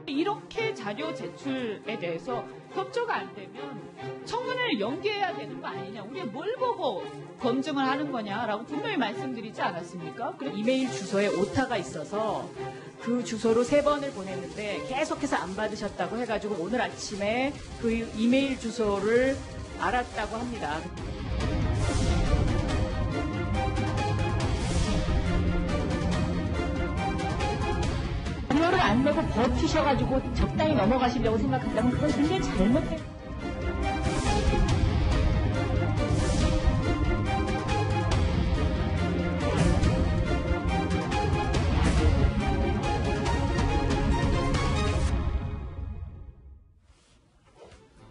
이렇게 자료 제출에 대해서 협조가 안 되면 청문회를 연기해야 되는 거 아니냐, 우리가 뭘 보고 검증을 하는 거냐라고 분명히 말씀드리지 않았습니까? 그리고 이메일 주소에 오타가 있어서 그 주소로 3번을 보냈는데 계속해서 안 받으셨다고 해가지고 오늘 아침에 그 이메일 주소를 알았다고 합니다. 비용을 안 내고 버티셔가지고 적당히 넘어가시려고 생각한다면 그건 굉장히 잘못된.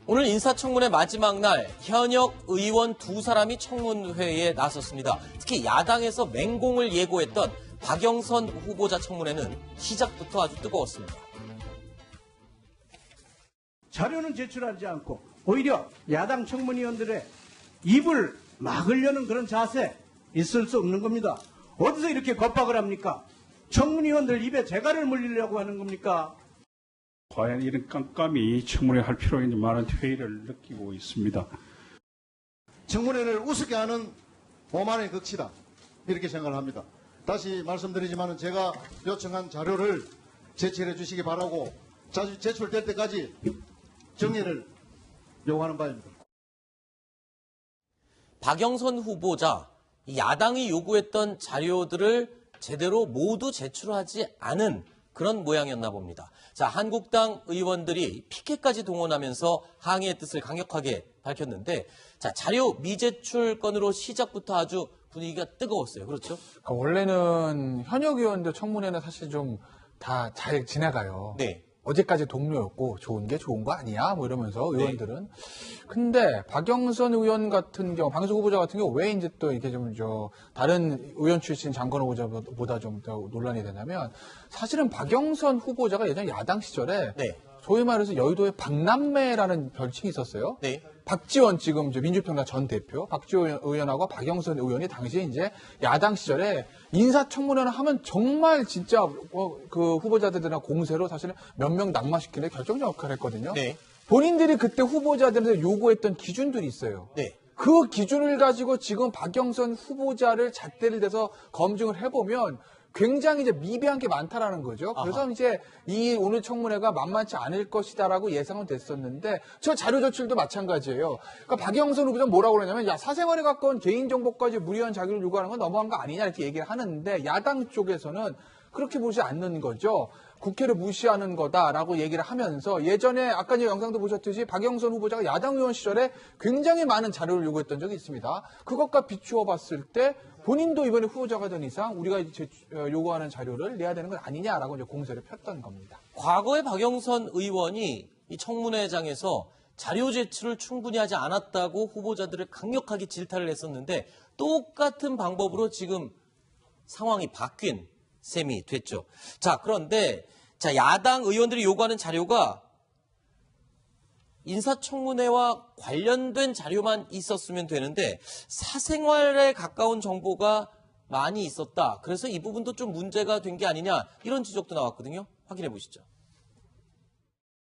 오늘 인사청문회 마지막 날 현역 의원 2사람이 청문회에 나섰습니다. 특히 야당에서 맹공을 예고했던 박영선 후보자 청문회는 시작부터 아주 뜨거웠습니다. 자료는 제출하지 않고 오히려 야당 청문위원들의 입을 막으려는 그런 자세 있을 수 없는 겁니다. 어디서 이렇게 겁박을 합니까? 청문위원들 입에 재갈을 물리려고 하는 겁니까? 과연 이런 깜깜이 청문회 할 필요가 있는 많은 회의를 느끼고 있습니다. 청문회를 우습게 하는 오만의 극치다, 이렇게 생각을 합니다. 다시 말씀드리지만 제가 요청한 자료를 제출해 주시기 바라고 제출될 때까지 정리를 요구하는 바입니다. 박영선 후보자, 야당이 요구했던 자료들을 제대로 모두 제출하지 않은 그런 모양이었나 봅니다. 자, 한국당 의원들이 피켓까지 동원하면서 항의의 뜻을 강력하게 밝혔는데, 자, 자료 미제출 건으로 시작부터 아주 분위기가 뜨거웠어요. 그렇죠? 그러니까 원래는 현역 의원들 청문회는 사실 좀 다 잘 지나가요. 네. 어제까지 동료였고 좋은 게 좋은 거 아니야? 뭐 이러면서 의원들은. 네. 근데 박영선 의원 같은 경우, 박영선 후보자 같은 경우 왜 이제 또 이렇게 좀 다른 의원 출신 장건 후보자보다 좀 더 논란이 되냐면, 사실은 박영선 후보자가 예전 야당 시절에 네. 소위 말해서 여의도의 박남매라는 별칭이 있었어요. 네. 박지원 지금 민주평당 전 대표, 박지원 의원하고 박영선 의원이 당시에 이제 야당 시절에 인사청문회를 하면 정말 진짜 그 후보자들이나 공세로 사실은 몇 명 낙마시키는 결정적 역할을 했거든요. 네. 본인들이 그때 후보자들한테 요구했던 기준들이 있어요. 네. 그 기준을 가지고 지금 박영선 후보자를 잣대를 대서 검증을 해보면 굉장히 이제 미비한 게 많다라는 거죠. 그래서 이제 이 오늘 청문회가 만만치 않을 것이다라고 예상은 됐었는데, 저 자료 제출도 마찬가지예요. 그러니까 박영선 후보자는 뭐라고 그러냐면, 야, 사생활에 가까운 개인정보까지 무리한 자료를 요구하는 건 너무한 거 아니냐 이렇게 얘기를 하는데, 야당 쪽에서는 그렇게 보지 않는 거죠. 국회를 무시하는 거다라고 얘기를 하면서, 예전에 아까 이제 영상도 보셨듯이 박영선 후보자가 야당 의원 시절에 굉장히 많은 자료를 요구했던 적이 있습니다. 그것과 비추어 봤을 때 본인도 이번에 후보자가 된 이상 우리가 이제 요구하는 자료를 내야 되는 건 아니냐라고 이제 공세를 폈던 겁니다. 과거에 박영선 의원이 이 청문회장에서 자료 제출을 충분히 하지 않았다고 후보자들을 강력하게 질타를 했었는데, 똑같은 방법으로 지금 상황이 바뀐 셈이 됐죠. 자, 그런데 자, 야당 의원들이 요구하는 자료가 인사청문회와 관련된 자료만 있었으면 되는데 사생활에 가까운 정보가 많이 있었다. 그래서 이 부분도 좀 문제가 된 게 아니냐, 이런 지적도 나왔거든요. 확인해 보시죠.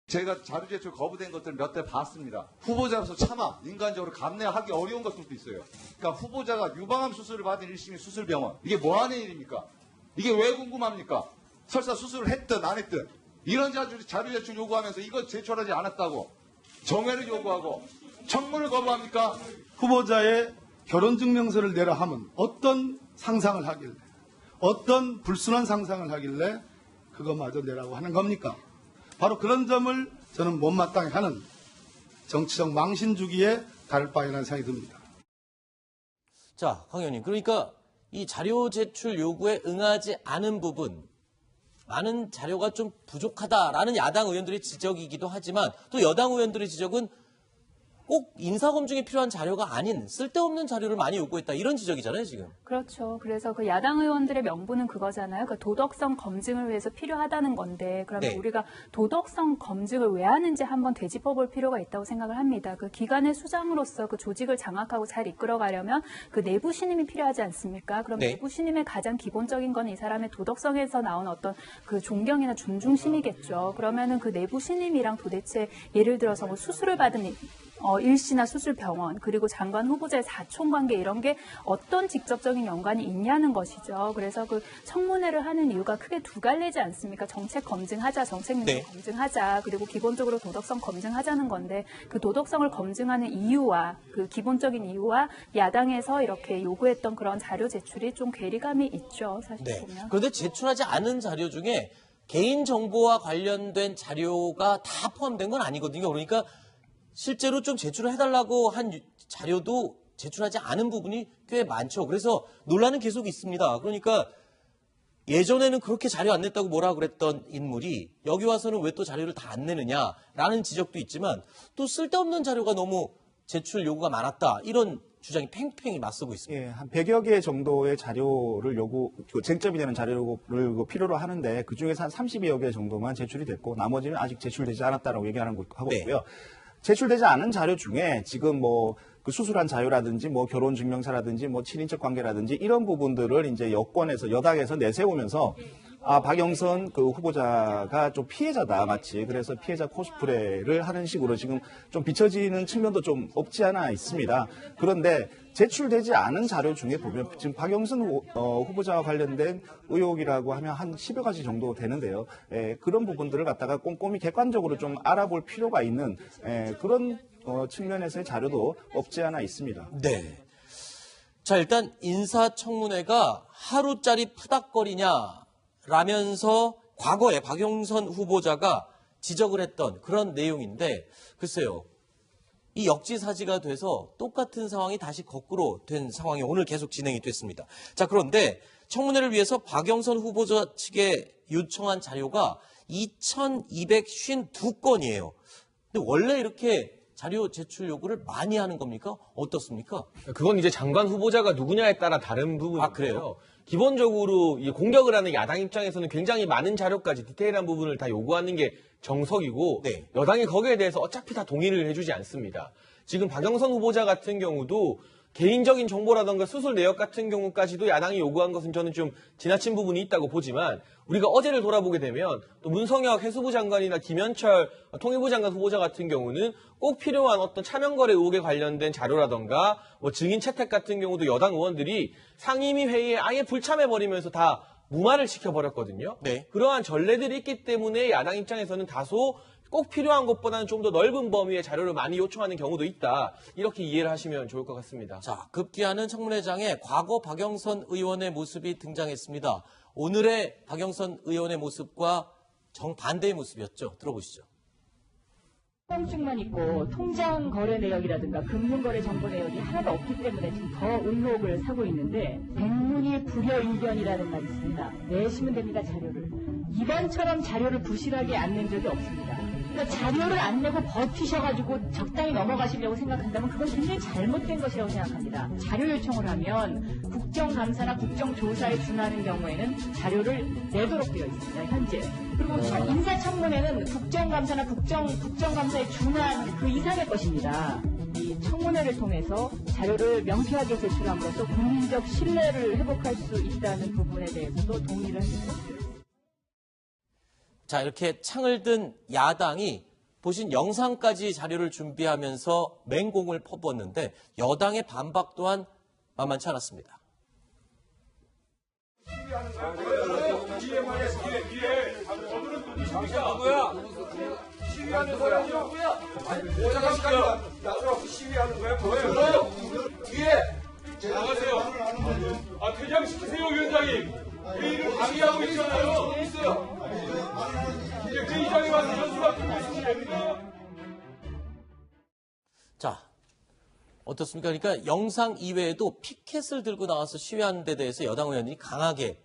제가 자료 제출 거부된 것들 몇 대 봤습니다. 후보자로서 차마 인간적으로 감내하기 어려운 것들도 있어요. 그러니까 후보자가 유방암 수술을 받은 1심의 수술병원, 이게 뭐 하는 일입니까? 이게 왜 궁금합니까? 설사 수술을 했든 안 했든 이런 자료 제출 요구하면서 이거 제출하지 않았다고 정회를 요구하고 청문을 거부합니까? 후보자의 결혼증명서를 내라 하면 어떤 상상을 하길래, 어떤 불순한 상상을 하길래 그거마저 내라고 하는 겁니까? 바로 그런 점을 저는 못마땅해 하는 정치적 망신 주기에 다를 바이라는 생각이 듭니다. 자, 강 의원님, 그러니까 이 자료 제출 요구에 응하지 않은 부분, 많은 자료가 좀 부족하다라는 야당 의원들의 지적이기도 하지만, 또 여당 의원들의 지적은 꼭 인사검증이 필요한 자료가 아닌 쓸데없는 자료를 많이 요구했다. 이런 지적이잖아요, 지금. 그렇죠. 그래서 그 야당 의원들의 명분은 그거잖아요. 그 도덕성 검증을 위해서 필요하다는 건데 그러면 네. 우리가 도덕성 검증을 왜 하는지 한번 되짚어볼 필요가 있다고 생각을 합니다. 그 기관의 수장으로서 그 조직을 장악하고 잘 이끌어가려면 그 내부 신임이 필요하지 않습니까? 그럼 네. 내부 신임의 가장 기본적인 건 이 사람의 도덕성에서 나온 어떤 그 존경이나 존중심이겠죠. 그러면은 그 내부 신임이랑 도대체 예를 들어서 뭐 수술을 받은 일시나 수술병원 그리고 장관 후보자의 사촌관계 이런 게 어떤 직접적인 연관이 있냐는 것이죠. 그래서 그 청문회를 하는 이유가 크게 두 갈래지 않습니까? 정책 검증하자, 정책 능력 네. 검증하자, 그리고 기본적으로 도덕성 검증하자는 건데 그 도덕성을 검증하는 이유와 그 기본적인 이유와 야당에서 이렇게 요구했던 그런 자료 제출이 좀 괴리감이 있죠. 사실 네. 보면. 그런데 제출하지 않은 자료 중에 개인정보와 관련된 자료가 다 포함된 건 아니거든요. 그러니까 실제로 좀 제출을 해달라고 한 자료도 제출하지 않은 부분이 꽤 많죠. 그래서 논란은 계속 있습니다. 그러니까 예전에는 그렇게 자료 안 냈다고 뭐라 그랬던 인물이 여기 와서는 왜 또 자료를 다 안 내느냐라는 지적도 있지만 또 쓸데없는 자료가 너무 제출 요구가 많았다. 이런 주장이 팽팽히 맞서고 있습니다. 예, 한 100여 개 정도의 자료를 쟁점이 되는 자료를 필요로 하는데 그중에서 한 30여 개 정도만 제출이 됐고 나머지는 아직 제출되지 않았다라고 얘기하는 거 하고 네. 있고요. 제출되지 않은 자료 중에 지금 뭐 그 수술한 자료라든지 뭐 결혼 증명서라든지 뭐 친인척 관계라든지 이런 부분들을 이제 여권에서 여당에서 내세우면서 박영선 그 후보자가 좀 피해자다 마치 그래서 피해자 코스프레를 하는 식으로 지금 좀 비춰지는 측면도 좀 없지 않아 있습니다. 그런데 제출되지 않은 자료 중에 보면 지금 박영선 후보자와 관련된 의혹이라고 하면 한 10여 가지 정도 되는데요. 그런 부분들을 갖다가 꼼꼼히 객관적으로 좀 알아볼 필요가 있는 그런 측면에서의 자료도 없지 않아 있습니다. 네. 자, 일단 인사청문회가 하루짜리 푸닥거리냐라면서 과거에 박영선 후보자가 지적을 했던 그런 내용인데 글쎄요. 이 역지사지가 돼서 똑같은 상황이 다시 거꾸로 된 상황이 오늘 계속 진행이 됐습니다. 자, 그런데 청문회를 위해서 박영선 후보자 측에 요청한 자료가 2,252건이에요. 근데 원래 이렇게 자료 제출 요구를 많이 하는 겁니까? 어떻습니까? 그건 이제 장관 후보자가 누구냐에 따라 다른 부분인데요. 아, 그래요? 기본적으로 이 공격을 하는 야당 입장에서는 굉장히 많은 자료까지 디테일한 부분을 다 요구하는 게 정석이고 네. 여당이 거기에 대해서 어차피 다 동의를 해주지 않습니다. 지금 박영선 후보자 같은 경우도 개인적인 정보라던가 수술 내역 같은 경우까지도 야당이 요구한 것은 저는 좀 지나친 부분이 있다고 보지만 우리가 어제를 돌아보게 되면 또 문성혁 해수부 장관이나 김현철 통일부 장관 후보자 같은 경우는 꼭 필요한 어떤 차명거래 의혹에 관련된 자료라던가 뭐 증인 채택 같은 경우도 여당 의원들이 상임위 회의에 아예 불참해버리면서 다 무마를 시켜버렸거든요. 네. 그러한 전례들이 있기 때문에 야당 입장에서는 다소 꼭 필요한 것보다는 좀 더 넓은 범위의 자료를 많이 요청하는 경우도 있다. 이렇게 이해를 하시면 좋을 것 같습니다. 자, 급기야는 청문회장에 과거 박영선 의원의 모습이 등장했습니다. 오늘의 박영선 의원의 모습과 정반대의 모습이었죠. 들어보시죠. 통증만 있고 통장 거래 내역이라든가 금융 거래 정보 내역이 하나도 없기 때문에 지금 더 의혹을 사고 있는데 백문이 불여일견이라는 말이 있습니다. 내시면 됩니다, 자료를. 이번처럼 자료를 부실하게 안 낸 적이 없습니다. 그러니까 자료를 안 내고 버티셔가지고 적당히 넘어가시려고 생각한다면 그건 굉장히 잘못된 것이라고 생각합니다. 자료 요청을 하면 국정감사나 국정조사에 준하는 경우에는 자료를 내도록 되어 있습니다, 현재. 그리고 인사청문회는 국정감사나 국정감사에 준한 그 이상의 것입니다. 이 청문회를 통해서 자료를 명쾌하게 제출함으로써 국민적 신뢰를 회복할 수 있다는 부분에 대해서도 동의를 합니다. 자, 이렇게 창을 든 야당이 보신 영상까지 자료를 준비하면서 맹공을 퍼부었는데 여당의 반박 또한 만만치 않았습니다. 시위하는 사람이 누구야? 나도 시위하는 거야? 뭐예요? 뒤에! 나가세요. 퇴장시키세요, 위원장님. 회의를 방해하고 있잖아요. 있어요. 이제 회의장에 와서 연수가 듣고 있으면 됩니다. 자, 어떻습니까? 그러니까 영상 이외에도 피켓을 들고 나와서 시위하는 데 대해서 여당 의원들이 강하게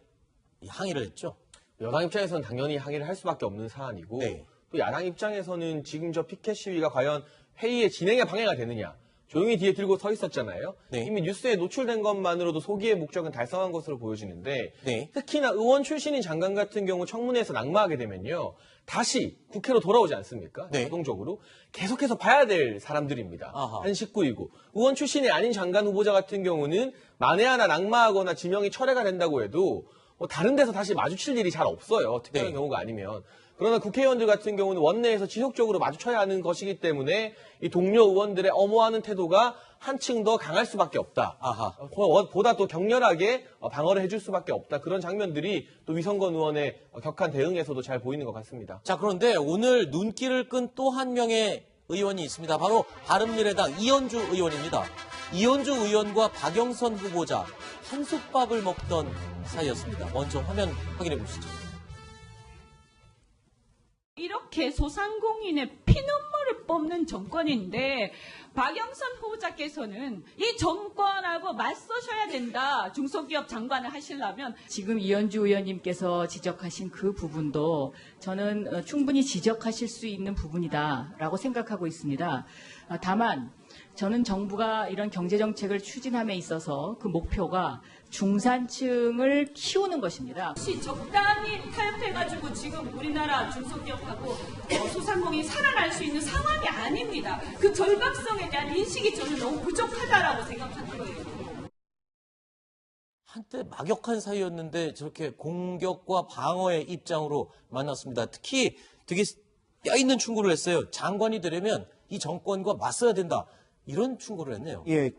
항의를 했죠. 여당 입장에서는 당연히 항의를 할 수밖에 없는 사안이고 네. 또 야당 입장에서는 지금 저 피켓 시위가 과연 회의의 진행에 방해가 되느냐. 조용히 뒤에 들고 서 있었잖아요. 네. 이미 뉴스에 노출된 것만으로도 소기의 목적은 달성한 것으로 보여지는데 네. 특히나 의원 출신인 장관 같은 경우 청문회에서 낙마하게 되면요. 다시 국회로 돌아오지 않습니까? 네. 자동적으로. 계속해서 봐야 될 사람들입니다. 아하. 한 식구이고. 의원 출신이 아닌 장관 후보자 같은 경우는 만에 하나 낙마하거나 지명이 철회가 된다고 해도 뭐 다른 데서 다시 마주칠 일이 잘 없어요. 특별한 네. 경우가 아니면. 그러나 국회의원들 같은 경우는 원내에서 지속적으로 마주쳐야 하는 것이기 때문에 이 동료 의원들의 엄호하는 태도가 한층 더 강할 수밖에 없다. 아하. 보다 또 격렬하게 방어를 해줄 수밖에 없다. 그런 장면들이 또 위성건 의원의 격한 대응에서도 잘 보이는 것 같습니다. 자, 그런데 오늘 눈길을 끈 또 한 명의 의원이 있습니다. 바로 바른미래당 이현주 의원입니다. 이현주 의원과 박영선 후보자 한솥밥을 먹던 사이였습니다. 먼저 화면 확인해 보시죠. 이렇게 소상공인의 피눈물을 뽑는 정권인데 박영선 후보자께서는 이 정권하고 맞서셔야 된다. 중소기업 장관을 하시려면 지금 이현주 의원님께서 지적하신 그 부분도 저는 충분히 지적하실 수 있는 부분이다라고 생각하고 있습니다. 다만 저는 정부가 이런 경제정책을 추진함에 있어서 그 목표가 중산층을 키우는 것입니다. 혹시 적당히 타협해가지고 지금 우리나라 중소기업하고 소상공인이 살아날 수 있는 상황이 아닙니다. 그 절박성에 대한 인식이 저는 너무 부족하다라고 생각하는 거예요. 한때 막역한 사이였는데 저렇게 공격과 방어의 입장으로 만났습니다. 특히 되게 뼈있는 충고를 했어요. 장관이 되려면 이 정권과 맞서야 된다. 이런 충고를 했네요. 예,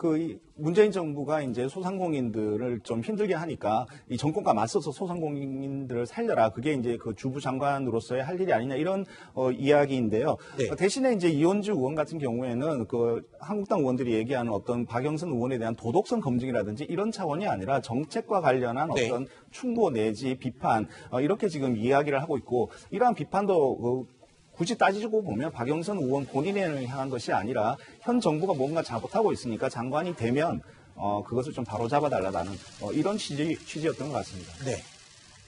문재인 정부가 이제 소상공인들을 좀 힘들게 하니까 이 정권과 맞서서 소상공인들을 살려라. 그게 이제 그 주부 장관으로서의 할 일이 아니냐 이런 이야기인데요. 네. 대신에 이제 이현주 의원 같은 경우에는 그 한국당 의원들이 얘기하는 어떤 박영선 의원에 대한 도덕성 검증이라든지 이런 차원이 아니라 정책과 관련한 네. 어떤 충고 내지 비판 이렇게 지금 이야기를 하고 있고 이러한 비판도 굳이 따지고 보면 박영선 의원 본인을 향한 것이 아니라 현 정부가 뭔가 잘못하고 있으니까 장관이 되면 그것을 좀 바로잡아달라는 이런 취지였던 것 같습니다. 네.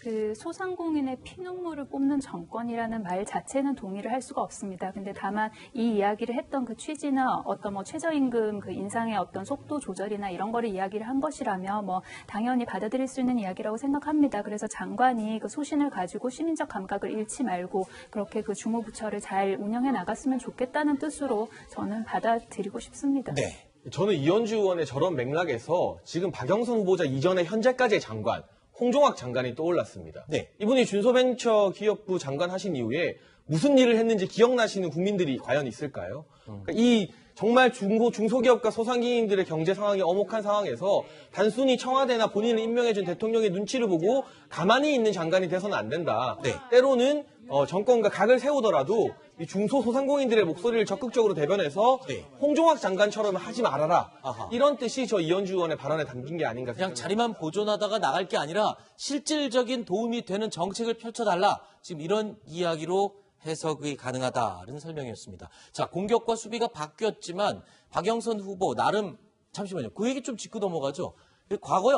그 소상공인의 피눈물을 뽑는 정권이라는 말 자체는 동의를 할 수가 없습니다. 근데 다만 이 이야기를 했던 그 취지나 어떤 뭐 최저임금 그 인상의 어떤 속도 조절이나 이런 거를 이야기를 한 것이라면 뭐 당연히 받아들일 수 있는 이야기라고 생각합니다. 그래서 장관이 그 소신을 가지고 시민적 감각을 잃지 말고 그렇게 그 주무부처를 잘 운영해 나갔으면 좋겠다는 뜻으로 저는 받아들이고 싶습니다. 네. 저는 이현주 의원의 저런 맥락에서 지금 박영선 후보자 이전에 현재까지의 장관 홍종학 장관이 떠올랐습니다. 네. 이분이 중소벤처기업부 장관 하신 이후에 무슨 일을 했는지 기억나시는 국민들이 과연 있을까요? 그러니까 이 정말 중소기업과 소상공인들의 경제 상황이 엄혹한 상황에서 단순히 청와대나 본인을 임명해준 대통령의 눈치를 보고 가만히 있는 장관이 돼서는 안 된다. 네. 때로는 정권과 각을 세우더라도 이 중소소상공인들의 목소리를 적극적으로 대변해서 네. 홍종학 장관처럼 하지 말아라. 아하. 이런 뜻이 저 이현주 의원의 발언에 담긴 게 아닌가 그냥 생각합니다. 자리만 보존하다가 나갈 게 아니라 실질적인 도움이 되는 정책을 펼쳐달라. 지금 이런 이야기로 해석이 가능하다는 설명이었습니다. 자, 공격과 수비가 바뀌었지만 박영선 후보 나름 잠시만요. 그 얘기 좀 짚고 넘어가죠. 과거에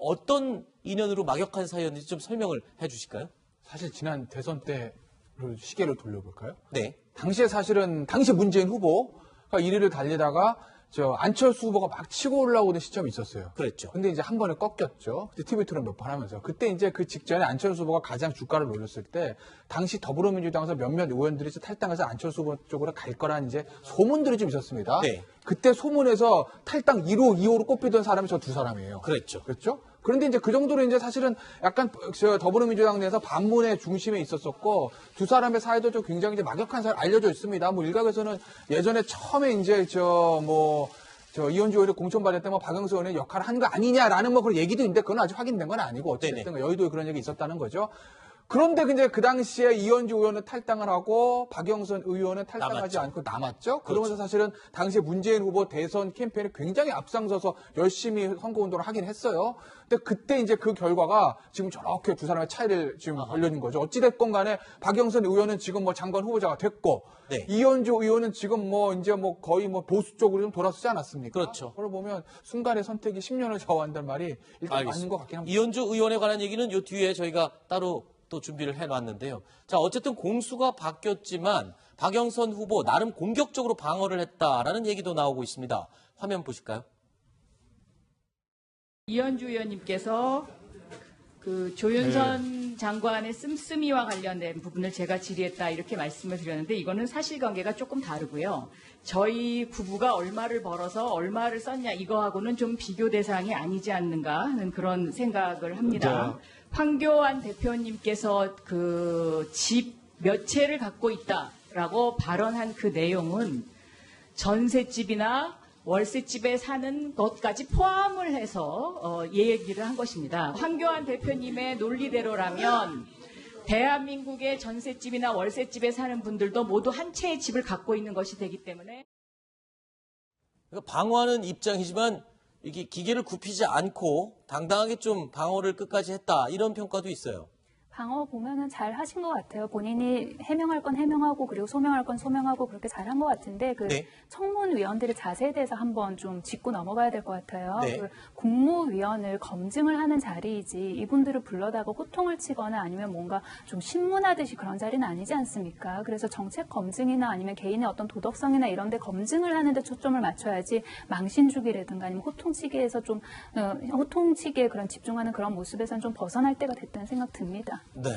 어떤 인연으로 막역한 사이였는지 좀 설명을 해 주실까요? 사실 지난 대선 때를 시계를 돌려볼까요? 네. 당시에 문재인 후보가 1위를 달리다가 안철수 후보가 막 치고 올라오는 시점이 있었어요. 그랬죠. 근데 이제 한 번에 꺾였죠. 그때 TV 토론 몇 번 하면서. 그때 이제 그 직전에 안철수 후보가 가장 주가를 올렸을 때 당시 더불어민주당에서 몇몇 의원들이 탈당해서 안철수 후보 쪽으로 갈 거라는 이제 소문들이 좀 있었습니다. 네. 그때 소문에서 탈당 1호, 2호로 꼽히던 사람이 저 두 사람이에요. 그랬죠. 그렇죠? 그런데 이제 그 정도로 이제 사실은 약간 더불어민주당 내에서 반문의 중심에 있었었고 두 사람의 사이도 좀 굉장히 이제 막역한 사이 알려져 있습니다. 뭐 일각에서는 예전에 처음에 이제 이현주 의원이 공천받을 때 박영선 의원의 역할을 한 거 아니냐라는 뭐 그런 얘기도 있는데 그건 아직 확인된 건 아니고 어쨌든 여의도에 그런 얘기 있었다는 거죠. 그런데 이제 그 당시에 이현주 의원은 탈당을 하고 박영선 의원은 탈당하지 않고 남았죠. 그러면서 사실은 당시 문재인 후보 대선 캠페인에 굉장히 앞장서서 열심히 선거운동을 하긴 했어요. 근데 그때 이제 그 결과가 지금 저렇게 두 사람의 차이를 지금 벌려진 거죠. 어찌됐건 간에 박영선 의원은 지금 뭐 장관 후보자가 됐고 네. 이현주 의원은 지금 거의 보수 쪽으로 좀 돌아서지 않았습니까? 그렇죠. 그걸 보면 순간의 선택이 10년을 좌우한다는 말이 일단 맞는 것 같긴 합니다. 이현주 의원에 관한 얘기는 요 뒤에 저희가 따로 또 준비를 해놨는데요. 자, 어쨌든 공수가 바뀌었지만 박영선 후보 나름 공격적으로 방어를 했다라는 얘기도 나오고 있습니다. 화면 보실까요? 이현주 의원님께서 그 조윤선 장관의 씀씀이와 관련된 부분을 제가 질의했다 이렇게 말씀을 드렸는데 이거는 사실관계가 조금 다르고요. 저희 부부가 얼마를 벌어서 얼마를 썼냐 이거하고는 좀 비교 대상이 아니지 않는가 하는 그런 생각을 합니다. 황교안 대표님께서 그 집 몇 채를 갖고 있다라고 발언한 그 내용은 전셋집이나 월세집에 사는 것까지 포함을 해서 얘기를 한 것입니다. 황교안 대표님의 논리대로라면 대한민국의 전셋집이나 월세집에 사는 분들도 모두 한 채의 집을 갖고 있는 것이 되기 때문에 그러니까 방어하는 입장이지만 이게 기계를 굽히지 않고 당당하게 좀 방어를 끝까지 했다 이런 평가도 있어요. 방어 보면은 잘 하신 것 같아요. 본인이 해명할 건 해명하고 그리고 소명할 건 소명하고 그렇게 잘 한 것 같은데 그 네. 청문위원들의 자세에 대해서 한번 좀 짚고 넘어가야 될 것 같아요. 네. 그 국무위원을 검증을 하는 자리이지 이분들을 불러다가 호통을 치거나 아니면 뭔가 좀 신문하듯이 그런 자리는 아니지 않습니까? 그래서 정책 검증이나 아니면 개인의 어떤 도덕성이나 이런 데 검증을 하는 데 초점을 맞춰야지 망신주기라든가 아니면 호통치기에서 좀 호통치기에 그런 집중하는 그런 모습에서는 좀 벗어날 때가 됐다는 생각 듭니다. 네.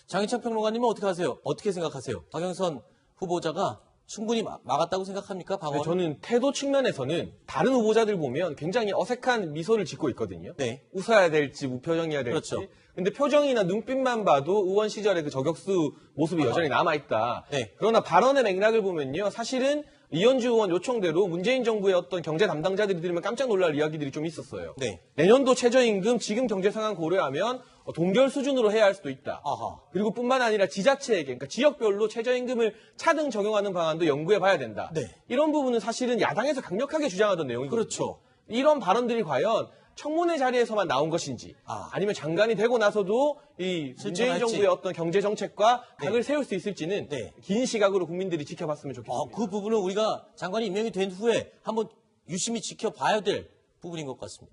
장희찬 평론가님은 어떻게 하세요? 어떻게 생각하세요? 박영선 후보자가 충분히 막았다고 생각합니까? 방어를? 네, 저는 태도 측면에서는 다른 후보자들 보면 굉장히 어색한 미소를 짓고 있거든요. 네. 웃어야 될지 무표정이어야 될지. 그렇죠. 근데 표정이나 눈빛만 봐도 의원 시절의 그 저격수 모습이 여전히 남아있다. 네. 그러나 발언의 맥락을 보면요. 사실은 이현주 의원 요청대로 문재인 정부의 어떤 경제 담당자들이 들으면 깜짝 놀랄 이야기들이 좀 있었어요. 네. 내년도 최저임금 지금 경제 상황 고려하면 동결 수준으로 해야 할 수도 있다. 아하. 그리고 뿐만 아니라 지자체에게, 그러니까 지역별로 최저임금을 차등 적용하는 방안도 연구해 봐야 된다. 네. 이런 부분은 사실은 야당에서 강력하게 주장하던 내용이거든요. 그렇죠. 이런 발언들이 과연 청문회 자리에서만 나온 것인지 아니면 장관이 되고 나서도 이 문재인 실천할지. 정부의 어떤 경제 정책과 네. 각을 세울 수 있을지는 네. 긴 시각으로 국민들이 지켜봤으면 좋겠습니다. 그 부분은 우리가 장관이 임명이 된 후에 한번 유심히 지켜봐야 될 부분인 것 같습니다.